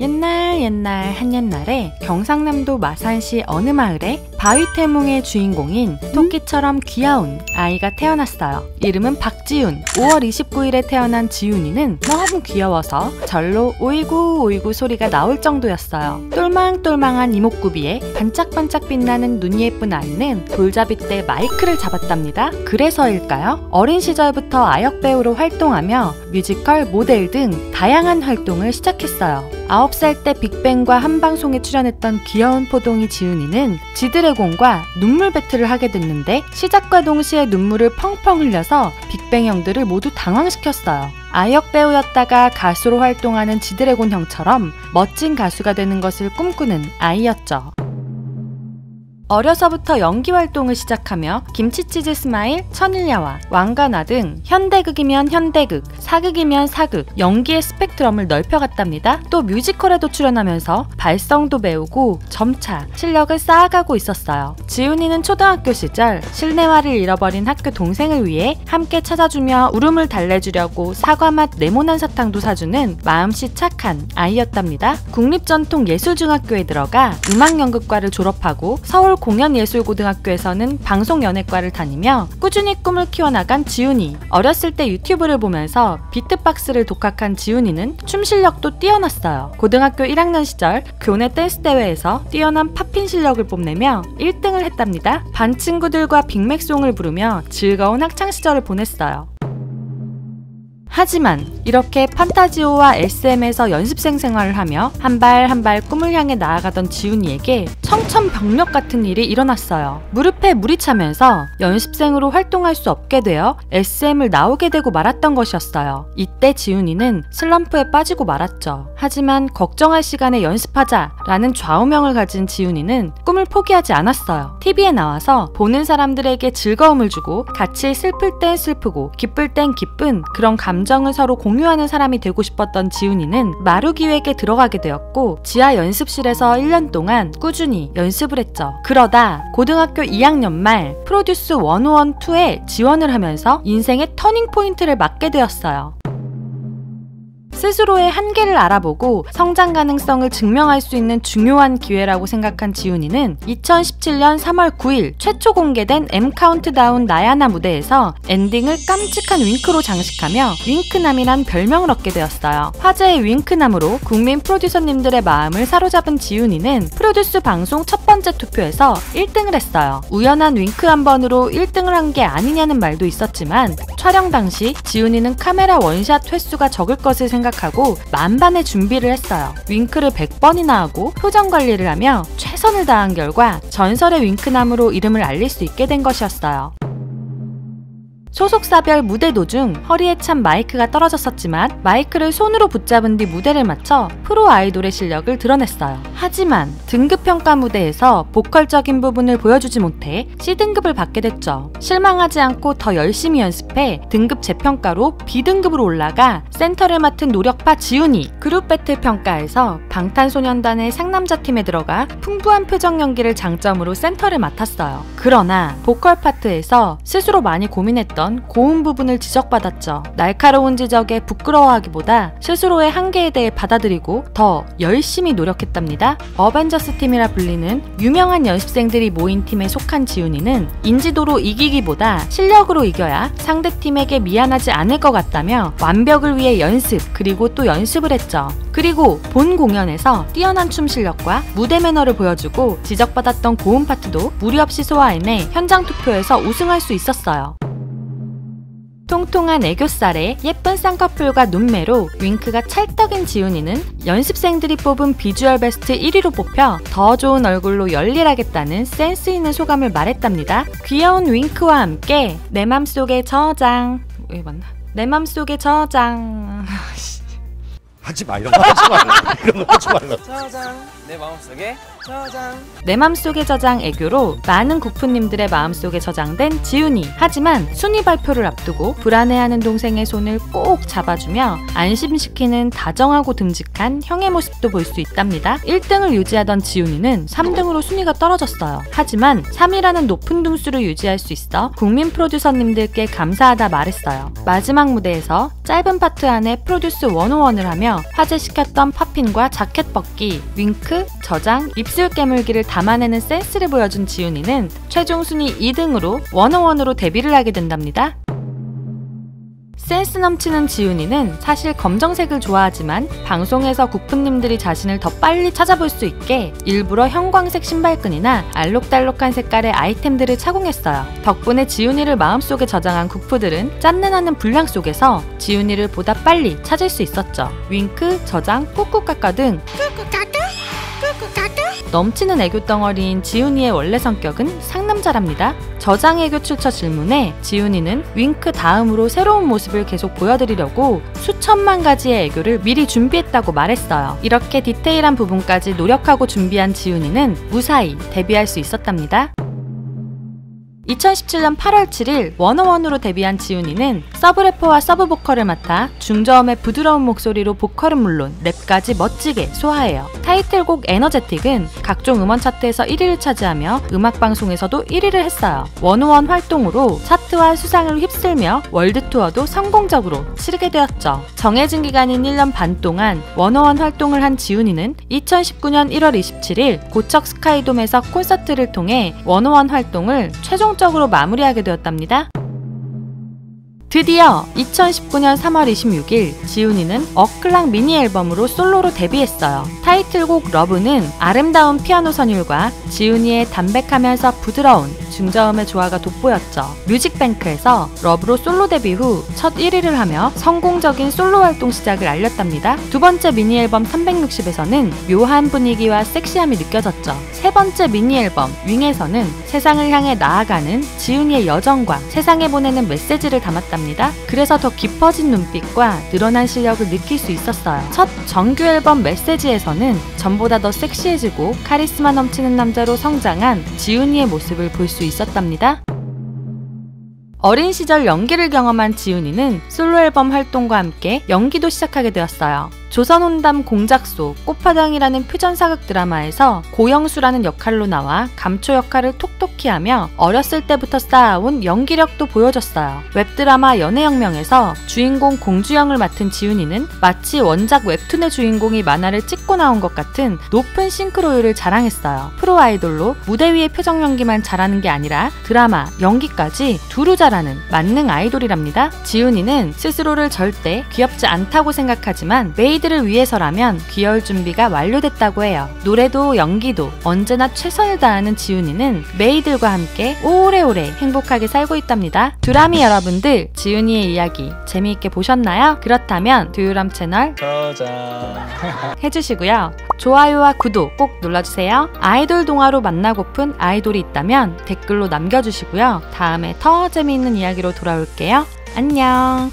옛날 한옛날에 경상남도 마산시 어느 마을에 바위태몽의 주인공인 토끼처럼 귀여운 아이가 태어났어요. 이름은 박지훈. 5월 29일에 태어난 지훈이는 너무 귀여워서 절로 오이구 오이구 소리가 나올 정도였어요. 똘망똘망한 이목구비에 반짝반짝 빛나는 눈이 예쁜 아이는 돌잡이 때 마이크를 잡았답니다. 그래서일까요? 어린 시절부터 아역배우로 활동하며 뮤지컬, 모델 등 다양한 활동을 시작했어요. 9살 때 빅뱅과 한방송에 출연했던 귀여운 포동이 지훈이는 지드래곤과 눈물 배틀을 하게 됐는데 시작과 동시에 눈물을 펑펑 흘려서 빅뱅 형들을 모두 당황시켰어요. 아역 배우였다가 가수로 활동하는 지드래곤 형처럼 멋진 가수가 되는 것을 꿈꾸는 아이였죠. 어려서부터 연기 활동을 시작하며 김치치즈 스마일, 천일야와 왕가나 등 현대극이면 현대극, 사극이면 사극, 연기의 스펙트럼을 넓혀갔답니다. 또 뮤지컬에도 출연하면서 발성도 배우고 점차 실력을 쌓아가고 있었어요. 지훈이는 초등학교 시절 실내화를 잃어버린 학교 동생을 위해 함께 찾아주며 울음을 달래주려고 사과맛 네모난 사탕도 사주는 마음씨 착한 아이였답니다. 국립전통예술중학교에 들어가 음악연극과를 졸업하고 서울 공연예술고등학교에서는 방송연예과를 다니며 꾸준히 꿈을 키워나간 지훈이. 어렸을 때 유튜브를 보면서 비트박스를 독학한 지훈이는 춤 실력도 뛰어났어요. 고등학교 1학년 시절 교내 댄스 대회에서 뛰어난 팝핀 실력을 뽐내며 1등을 했답니다. 반 친구들과 빅맥송을 부르며 즐거운 학창시절을 보냈어요. 하지만 이렇게 판타지오와 SM에서 연습생 생활을 하며 한 발 한 발 꿈을 향해 나아가던 지훈이에게 청천벽력 같은 일이 일어났어요. 무릎에 물이 차면서 연습생으로 활동할 수 없게 되어 SM을 나오게 되고 말았던 것이었어요. 이때 지훈이는 슬럼프에 빠지고 말았죠. 하지만 걱정할 시간에 연습하자 라는 좌우명을 가진 지훈이는 꿈을 포기하지 않았어요. TV에 나와서 보는 사람들에게 즐거움을 주고 같이 슬플 땐 슬프고 기쁠 땐 기쁜 그런 감정을 서로 공유하는 사람이 되고 싶었던 지훈이는 마루기획에 들어가게 되었고 지하 연습실에서 1년 동안 꾸준히 연습을 했죠. 그러다 고등학교 2학년 말 프로듀스 101-2에 지원을 하면서 인생의 터닝포인트를 맞게 되었어요. 스스로의 한계를 알아보고 성장 가능성을 증명할 수 있는 중요한 기회라고 생각한 지훈이는 2017년 3월 9일 최초 공개된 M 카운트다운 나야나 무대에서 엔딩을 깜찍한 윙크로 장식하며 윙크남이란 별명을 얻게 되었어요. 화제의 윙크남으로 국민 프로듀서님들의 마음을 사로잡은 지훈이는 프로듀스 방송 첫 번째 투표에서 1등을 했어요. 우연한 윙크 한 번으로 1등을 한 게 아니냐는 말도 있었지만 촬영 당시 지훈이는 카메라 원샷 횟수가 적을 것을 생각하고 만반의 준비를 했어요. 윙크를 100번이나 하고 표정 관리를 하며 최선을 다한 결과 전설의 윙크남으로 이름을 알릴 수 있게 된 것이었어요. 소속사별 무대 도중 허리에 찬 마이크가 떨어졌었지만 마이크를 손으로 붙잡은 뒤 무대를 마쳐 프로 아이돌의 실력을 드러냈어요. 하지만 등급평가 무대에서 보컬적인 부분을 보여주지 못해 C등급을 받게 됐죠. 실망하지 않고 더 열심히 연습해 등급 재평가로 B등급으로 올라가 센터를 맡은 노력파 지훈이. 그룹 배틀 평가에서 방탄소년단의 상남자팀에 들어가 풍부한 표정 연기를 장점으로 센터를 맡았어요. 그러나 보컬 파트에서 스스로 많이 고민했던 고음 부분을 지적받았죠. 날카로운 지적에 부끄러워하기보다 스스로의 한계에 대해 받아들이고 더 열심히 노력했답니다. 어벤져스 팀이라 불리는 유명한 연습생들이 모인 팀에 속한 지훈이는 인지도로 이기기보다 실력으로 이겨야 상대팀에게 미안하지 않을 것 같다며 완벽을 위해 연습 그리고 또 연습을 했죠. 그리고 본 공연에서 뛰어난 춤 실력과 무대 매너를 보여주고 지적받았던 고음 파트도 무리 없이 소화해내 현장 투표에서 우승할 수 있었어요. 통통한 애교살에 예쁜 쌍꺼풀과 눈매로 윙크가 찰떡인 지훈이는 연습생들이 뽑은 비주얼 베스트 1위로 뽑혀 더 좋은 얼굴로 열일하겠다는 센스 있는 소감을 말했답니다. 귀여운 윙크와 함께 내 맘속에 저장 내 맘속에 저장 하지 마 이런 거 하지 말라 이런 거 하지 말라 저장 내 마음속에 내 맘속에 저장 애교로 많은 국프님들의 마음속에 저장된 지훈이. 하지만 순위 발표를 앞두고 불안해하는 동생의 손을 꼭 잡아주며 안심시키는 다정하고 듬직한 형의 모습도 볼 수 있답니다. 1등을 유지하던 지훈이는 3등으로 순위가 떨어졌어요. 하지만 3위라는 높은 등수를 유지할 수 있어 국민 프로듀서님들께 감사하다 말했어요. 마지막 무대에서 짧은 파트 안에 프로듀스 101을 하며 화제시켰던 팝핀과 자켓 벗기, 윙크, 저장, 입술 깨물기를 담아내는 센스를 보여준 지훈이는 최종 순위 2등으로 101으로 데뷔를 하게 된답니다. 센스 넘치는 지훈이는 사실 검정색을 좋아하지만 방송에서 국프님들이 자신을 더 빨리 찾아볼 수 있게 일부러 형광색 신발끈이나 알록달록한 색깔의 아이템들을 착용했어요. 덕분에 지훈이를 마음속에 저장한 국프들은 짠내나는 분량 속에서 지훈이를 보다 빨리 찾을 수 있었죠. 윙크, 저장, 꾹꾹까까 등 넘치는 애교 덩어리인 지훈이의 원래 성격은 상남자랍니다. 저장 애교 출처 질문에 지훈이는 윙크 다음으로 새로운 모습을 계속 보여드리려고 수천만 가지의 애교를 미리 준비했다고 말했어요. 이렇게 디테일한 부분까지 노력하고 준비한 지훈이는 무사히 데뷔할 수 있었답니다. 2017년 8월 7일 101으로 데뷔한 지훈이는 서브래퍼와 서브보컬을 맡아 중저음의 부드러운 목소리로 보컬은 물론 랩까지 멋지게 소화해요. 타이틀곡 에너제틱은 각종 음원 차트에서 1위를 차지하며 음악방송에서도 1위를 했어요. 101 활동으로 차트와 수상을 휩쓸며 월드투어도 성공적으로 치르게 되었죠. 정해진 기간인 1년 반 동안 101 활동을 한 지훈이는 2019년 1월 27일 고척 스카이돔에서 콘서트를 통해 101 활동을 최종적으로 마무리하게 되었답니다. 드디어 2019년 3월 26일 지훈이는 어클락 미니 앨범으로 솔로로 데뷔했어요. 타이틀곡 러브는 아름다운 피아노 선율과 지훈이의 담백하면서 부드러운 중저음의 조화가 돋보였죠. 뮤직뱅크에서 러브로 솔로 데뷔 후 첫 1위를 하며 성공적인 솔로 활동 시작을 알렸답니다. 두 번째 미니 앨범 360에서는 묘한 분위기와 섹시함이 느껴졌죠. 세 번째 미니 앨범 윙에서는 세상을 향해 나아가는 지훈이의 여정과 세상에 보내는 메시지를 담았답니다. 그래서 더 깊어진 눈빛과 늘어난 실력을 느낄 수 있었어요. 첫 정규 앨범 메시지에서는 전보다 더 섹시해지고 카리스마 넘치는 남자로 성장한 지훈이의 모습을 볼 수 있었답니다. 어린 시절 연기를 경험한 지훈이는 솔로 앨범 활동과 함께 연기도 시작하게 되었어요. 조선혼담 공작소, 꽃파당이라는 퓨전사극 드라마에서 고영수라는 역할로 나와 감초 역할을 톡톡히 하며 어렸을 때부터 쌓아온 연기력도 보여줬어요. 웹드라마 연애혁명에서 주인공 공주영을 맡은 지훈이는 마치 원작 웹툰의 주인공이 만화를 찍고 나온 것 같은 높은 싱크로율을 자랑했어요. 프로 아이돌로 무대 위의 표정 연기만 잘하는 게 아니라 드라마, 연기까지 두루 잘하는 만능 아이돌이랍니다. 지훈이는 스스로를 절대 귀엽지 않다고 생각하지만 메이드를 위해서라면 귀여울 준비가 완료됐다고 해요. 노래도 연기도 언제나 최선을 다하는 지훈이는 메이들과 함께 오래오래 행복하게 살고 있답니다. 두라미 여러분들, 지훈이의 이야기 재미있게 보셨나요? 그렇다면 두유람 채널 해주시고요. 좋아요와 구독 꼭 눌러주세요. 아이돌 동화로 만나고픈 아이돌이 있다면 댓글로 남겨주시고요. 다음에 더 재미있는 이야기로 돌아올게요. 안녕.